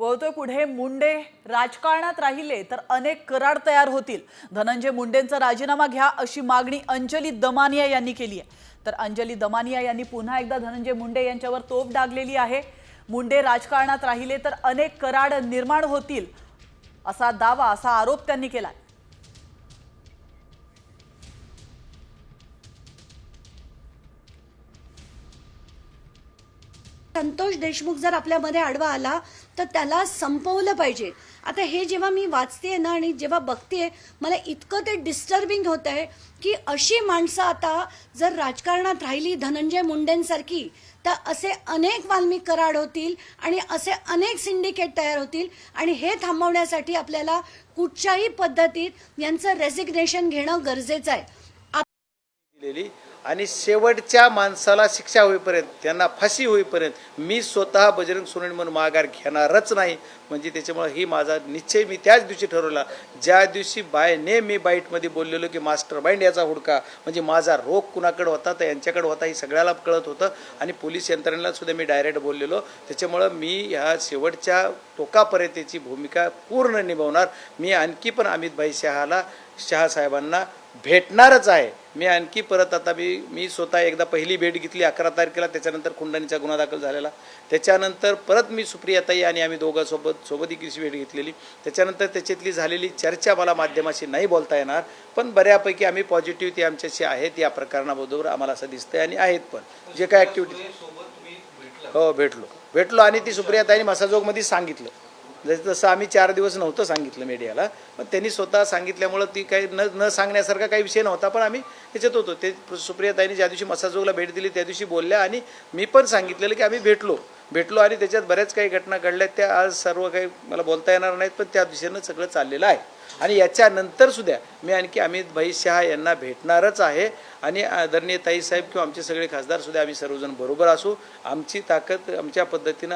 बोलतोय पुढे, मुंडे राजकारणात राहिले तर अनेक करार तयार होतील। धनंजय मुंडेंचा राजीनामा घ्या अशी मागणी अंजली दमानिया यांनी केली आहे। तर अंजली दमानिया यांनी पुन्हा एकदा धनंजय मुंडे यांच्यावर तोफ डागलेली आहे। मुंडे राजकारणात राहिले तर अनेक करार निर्माण होतील असा दावा, असा आरोप त्यांनी केला। संतोष देशमुख जर आपल्यामध्ये आडवा आला तर त्याला संपवलं पाहिजे। आता हे जेव्हा मी वाचतेय ना आणि जेव्हा बघतेय, मला इतकं ते डिस्टर्बिंग होत आहे की अशी माणसं आता जर राजकारणात राहिली धनंजय मुंडेंसारखी, तर असे अनेक वाल्मिक कराड होतील आणि असे अनेक सिंडिकेट तयार होतील। आणि हे थांबवण्यासाठी आपल्याला कुठच्याही पद्धतीत यांचं रेसिग्नेशन घेणं गरजेचं आहे। आणि शेवटच्या माणसाला शिक्षा होईपर्यंत, त्यांना फाशी होईपर्यंत मी स्वतः बजरंग सोनवणे म्हणून माघार घेणारच नाही। म्हणजे त्याच्यामुळे ही माझा निश्चय मी त्याच दिवशी ठरवला, ज्या दिवशी मी बाईटमध्ये बोललेलो की मास्टर माइंड याचा हुडका, म्हणजे माझा रोग कुणाकडे होता तर यांच्याकडे होता हे सगळ्याला कळत होतं। आणि पोलीस यंत्रणेला सुद्धा मी डायरेक्ट बोललेलो। त्याच्यामुळं मी ह्या शेवटच्या टोकापर्यंतची भूमिका पूर्ण निभावणार। मी आणखी पण अमित शहा साहेबांना भेटणारच आहे। मी आणखी परत आता मी स्वतः एकदा पहिली भेट घेतली 11 तारखेला, त्याच्यानंतर खुंडणीचा गुन्हा दाखल झालेला। त्याच्यानंतर परत मी सुप्रियाताई आणि आम्ही दोघं सोबत एक भेट घेतलेली। त्याच्यानंतर त्याच्यातली झालेली चर्चा मला माध्यमाशी नाही बोलता येणार, पण बऱ्यापैकी आम्ही पॉझिटिव्ह ती आमच्याशी आहेत या प्रकरणाबरोबर आम्हाला असं दिसतंय आणि आहेत पण जे काय ॲक्टिव्हिटी हो भेटलो आणि ती सुप्रियाताईंनी मसाजोगमध्ये सांगितलं। जसं आम्ही 4 दिवस नव्हतं सांगितलं मीडियाला, पण त्यांनी स्वतः सांगितल्यामुळं ती काही न सांगण्यासारखा काही विषय नव्हता, पण आम्ही त्याच्यात होतो। ते सुप्रियाताईंनी ज्या दिवशी मसाजोगला भेट दिली त्या दिवशी बोलल्या आणि मी पण सांगितलेलं की आम्ही भेटलो आणि त्याच्यात बऱ्याच काही घटना घडल्या, त्या आज सर्व काही मला बोलता येणार नाहीत, पण त्या दिशेनं सगळं चाललेलं आहे। आणि याच्यानंतर सुद्धा मी आणखी अमित शहा यांना भेटणारच आहे आणि आदरणीय ताईसाहेब किंवा आमचे सगळे खासदार सुद्धा आम्ही सर्वजण बरोबर असू। आमची ताकद आमच्या पद्धतीनं